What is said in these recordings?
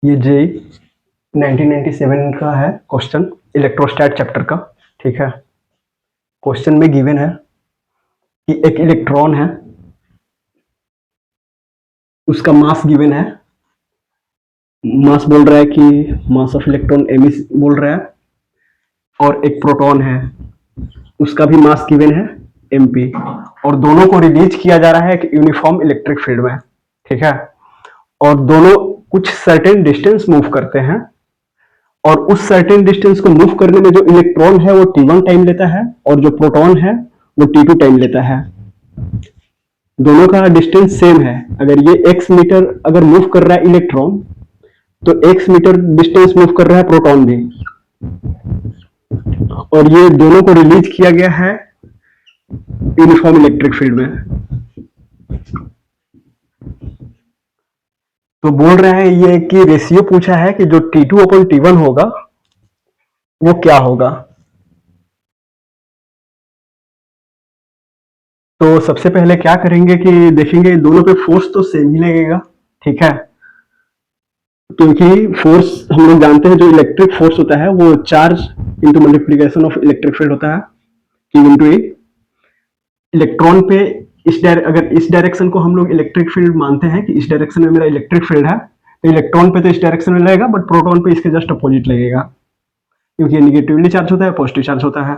ये जे 1997 का है क्वेश्चन, इलेक्ट्रोस्टैट चैप्टर का। ठीक है, क्वेश्चन में गिवन है कि एक इलेक्ट्रॉन है, उसका मास गिवन है। मास बोल रहा है कि मास ऑफ इलेक्ट्रॉन एम बोल रहा है, और एक प्रोटॉन है, उसका भी मास गिवन है mp, और दोनों को रिलीज किया जा रहा है एक यूनिफॉर्म इलेक्ट्रिक फील्ड में। ठीक है, और दोनों कुछ सर्टेन डिस्टेंस मूव करते हैं, और उस सर्टेन डिस्टेंस को मूव करने में जो इलेक्ट्रॉन है वो t1 टाइम लेता है, और जो प्रोटॉन है वो t2 टाइम लेता है। दोनों का डिस्टेंस सेम है। अगर ये x मीटर अगर मूव कर रहा है इलेक्ट्रॉन, तो x मीटर डिस्टेंस मूव कर रहा है प्रोटॉन भी, और ये दोनों को रिलीज किया गया है यूनिफॉर्म इलेक्ट्रिक फील्ड में। तो बोल रहे हैं ये कि रेशियो पूछा है कि जो T2 अपॉन T1 होगा वो क्या होगा। तो सबसे पहले क्या करेंगे कि देखेंगे दोनों पे फोर्स तो सेम ही लगेगा। ठीक है, क्योंकि फोर्स हम लोग जानते हैं जो इलेक्ट्रिक फोर्स होता है वो charge into multiplication of electric field होता है, Q इंटू E। इलेक्ट्रॉन पे अगर इस डायरेक्शन को हम लोग इलेक्ट्रिक फील्ड मानते हैं कि इस डायरेक्शन में मेरा इलेक्ट्रिक फील्ड है, तो इलेक्ट्रॉन पे तो इस डायरेक्शन में लगेगा, बट प्रोटॉन पे इसके जस्ट अपोजिट लगेगा, क्योंकि ये निगेटिवली चार्ज होता है, पॉजिटिव चार्ज होता है।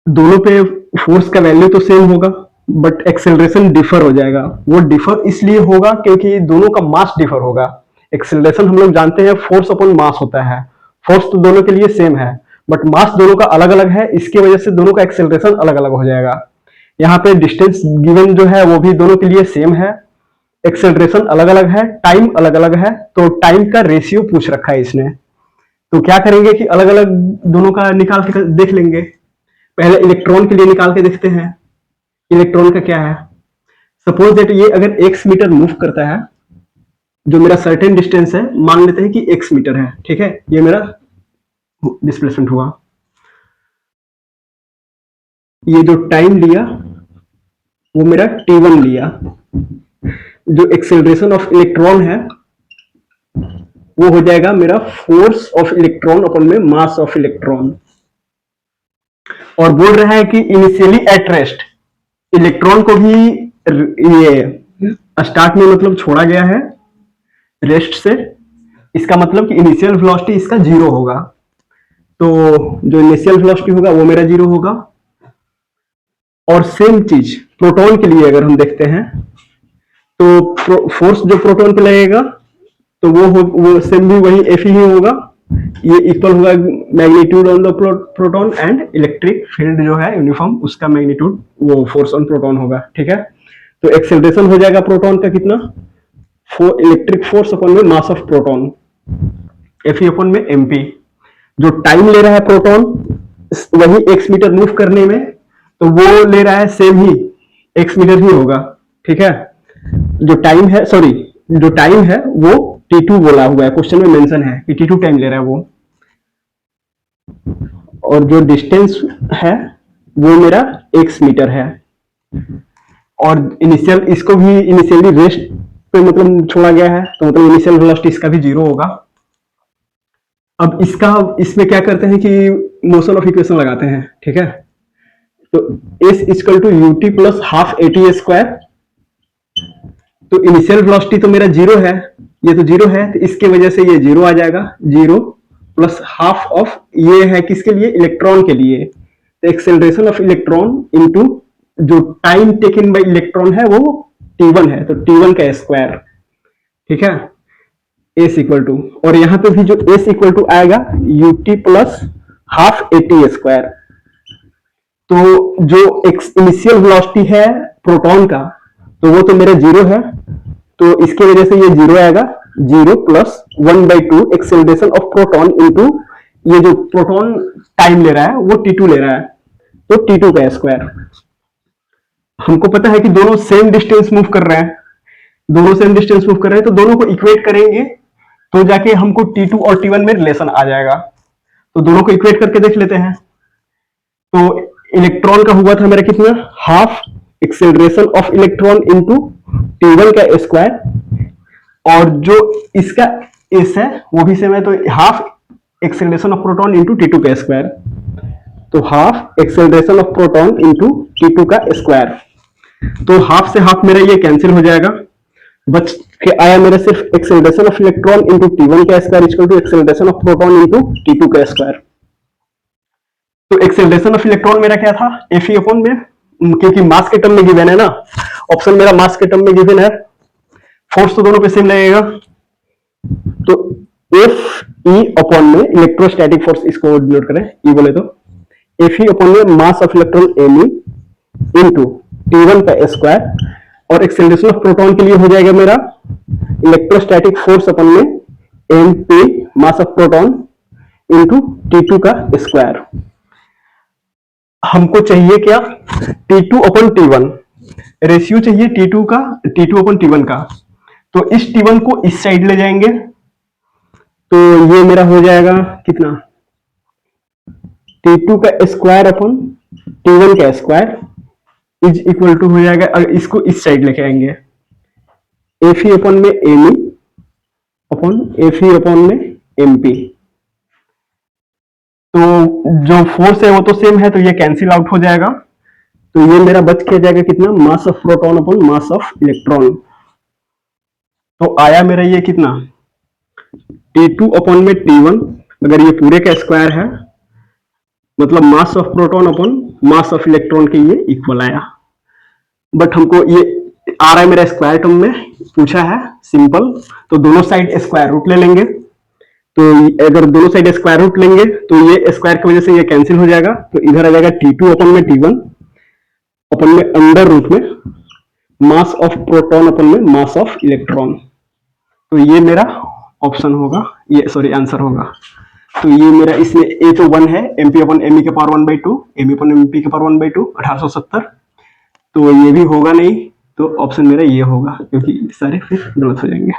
दोनों पे फोर्स का वैल्यू तो सेम होगा, बट एक्सेलरेशन डिफर हो जाएगा। वो डिफर इसलिए होगा क्योंकि दोनों का मास डिफर होगा। एक्सेलरेशन हम लोग जानते हैं फोर्स अपॉन मास होता है, फोर्स तो दोनों के लिए सेम है, बट मास दोनों का अलग अलग है, इसकी वजह से दोनों का एक्सेलरेशन अलग अलग हो जाएगा। यहाँ पे डिस्टेंस गिवन जो है वो भी दोनों के लिए सेम है, एक्सेलरेशन अलग अलग है, टाइम अलग अलग है, तो टाइम का रेशियो पूछ रखा है इसने। तो क्या करेंगे कि अलग अलग दोनों का निकाल के देख लेंगे। पहले इलेक्ट्रॉन के लिए निकाल के देखते हैं इलेक्ट्रॉन का क्या है। सपोज दैट ये अगर x मीटर मूव करता है, जो मेरा सर्टेन डिस्टेंस है, मान लेते हैं कि x मीटर है। ठीक है, ये मेरा डिस्प्लेसमेंट हुआ। ये जो टाइम लिया वो मेरा t1 लिया। जो एक्सेलरेशन ऑफ इलेक्ट्रॉन है वो हो जाएगा मेरा फोर्स ऑफ इलेक्ट्रॉन अपन में मास ऑफ इलेक्ट्रॉन। और बोल रहा है कि इनिशियली एट रेस्ट इलेक्ट्रॉन को भी ये स्टार्ट में मतलब छोड़ा गया है रेस्ट से, इसका मतलब कि इनिशियल वेलोसिटी इसका जीरो होगा। तो जो इनिशियल वेलोसिटी होगा वो मेरा जीरो होगा। और सेम चीज प्रोटॉन के लिए अगर हम देखते हैं, तो फोर्स जो प्रोटॉन पे लगेगा तो वो सेम भी वही एफ ही होगा। ये इक्वल होगा magnitude on the proton and electric field जो है यूनिफॉर्म, उसका मैग्नीट्यूड वो फोर्स ऑन प्रोटॉन होगा। ठीक है, तो एक्सेलरेशन हो जाएगा प्रोटॉन का कितना, इलेक्ट्रिक फोर्स अपॉन में mass of proton, F upon में एमपी। जो टाइम ले रहा है प्रोटॉन वही एक्स मीटर मूव करने में, तो वो ले रहा है सेम ही एक्स मीटर ही होगा। ठीक है, जो टाइम है जो टाइम है वो T2 बोला हुआ है, क्वेश्चन में मेंशन है कि T2 टाइम ले रहा है वो। और जो डिस्टेंस है वो मेरा x मीटर है। और इनिशियल इसको भी इनिशियली रेस्ट पे मतलब छोड़ा गया है, तो मतलब इनिशियल वेलोसिटी इसका भी जीरो होगा। अब इसमें क्या करते हैं कि मोशन ऑफ इक्वेशन लगाते हैं। ठीक है, तो s equal to u t plus half a t square. तो इनिशियल वेलोसिटी तो मेरा जीरो है, ये तो जीरो है, तो इसके वजह से ये जीरो आ जाएगा। जीरो प्लस हाफ ऑफ ये है किसके लिए, इलेक्ट्रॉन के लिए। तो एक्सेलरेशन ऑफ इलेक्ट्रॉन इनटू जो टाइम टेकन बाय इलेक्ट्रॉन है वो T1 है, तो T1 का स्क्वायर। ठीक है, S इक्वल टू, और यहां पे भी जो S इक्वल टू आएगा UT plus half a t square. तो जो इनिशियल वेलोसिटी है प्रोटॉन का तो वो तो मेरा जीरो है, तो इसकी वजह से ये जीरो आएगा। Zero plus 1/2 acceleration of proton into ये जो प्रोटॉन टाइम ले रहा है वो T2 ले रहा है, तो T2 का स्क्वायर। हमको पता है कि दोनों सेम डिस्टेंस मूव कर रहे हैं, तो दोनों को इक्वेट करेंगे तो जाके हमको T2 और T1 में रिलेशन आ जाएगा। तो दोनों को इक्वेट करके देख लेते हैं। तो इलेक्ट्रॉन का हुआ था मेरा कितना, half acceleration of electron into T1 का स्क्वायर और जो इसका एस है वो भी सेम है, तो half acceleration of proton into T two का स्क्वायर, तो half acceleration of proton into T two का स्क्वायर। तो हाफ से हाफ मेरा ये कैंसिल हो जाएगा, बच के आया मेरा सिर्फ acceleration of electron into T one का square equal to acceleration of proton into T two का स्क्वायर। तो एक्सेलरेशन ऑफ इलेक्ट्रॉन मेरा क्या था, एफ ई अपॉन में, क्योंकि मास के टर्म में गिवन है ना, ऑप्शन मेरा मास के टर्म में गिवन है, फोर्स तो दोनों पे सेम लगेगा, तो एफ ई अपॉन में इलेक्ट्रोस्टैटिक फोर्स, इसको डिनोट करें ई बोले तो एफ ई अपॉन में mass of electron M E into T one का स्क्वायर, और एक्सेलरेशन ऑफ प्रोटॉन के लिए हो जाएगा मेरा इलेक्ट्रोस्टैटिक फोर्स अपन में M P mass of proton into T two का स्क्वायर। हमको चाहिए क्या, T2 अपन T1 रेशियो चाहिए T2 का, T2 अपन T1 का, तो इस T1 को इस साइड ले जाएंगे, तो ये मेरा हो जाएगा कितना, T2 का स्क्वायर अपन T1 का स्क्वायर इज इक्वल टू हो जाएगा, अगर इसको इस साइड लेके आएंगे एफ ई अपन में एम ई अपन एफ ई अपन में एम पी, तो जो फोर्स है वो तो सेम है, तो ये कैंसिल आउट हो जाएगा, तो ये मेरा बच के जाएगा कितना, मास of proton upon mass of electron. तो आया मेरा ये कितना, T2 अपॉन में T1, अगर ये पूरे का स्क्वायर है मतलब मास of proton upon mass of electron के ये इक्वल आया, बट हमको ये आ रहा है मेरा स्क्वायर टर्म में पूछा है सिंपल, तो दोनों साइड स्क्वायर रूट ले लेंगे, तो अगर दोनों साइड स्क्वायर रूट लेंगे तो ये स्क्वायर की वजह से ये कैंसिल हो जाएगा, तो इधर आ जाएगा T2 अपन में T1 अपन में अंडर रूट में मास ऑफ प्रोटॉन अपन में मास ऑफ इलेक्ट्रॉन, तो ये मेरा ऑप्शन होगा, ये सॉरी आंसर होगा। तो ये मेरा इसमें ए तो 1 है, MP अपन ME के पावर 1/2, ME अपन MP के पावर 1/2 1870, तो ये भी होगा नहीं, तो ऑप्शन मेरा ये होगा, क्योंकि सारे फिर गलत हो जाएंगे।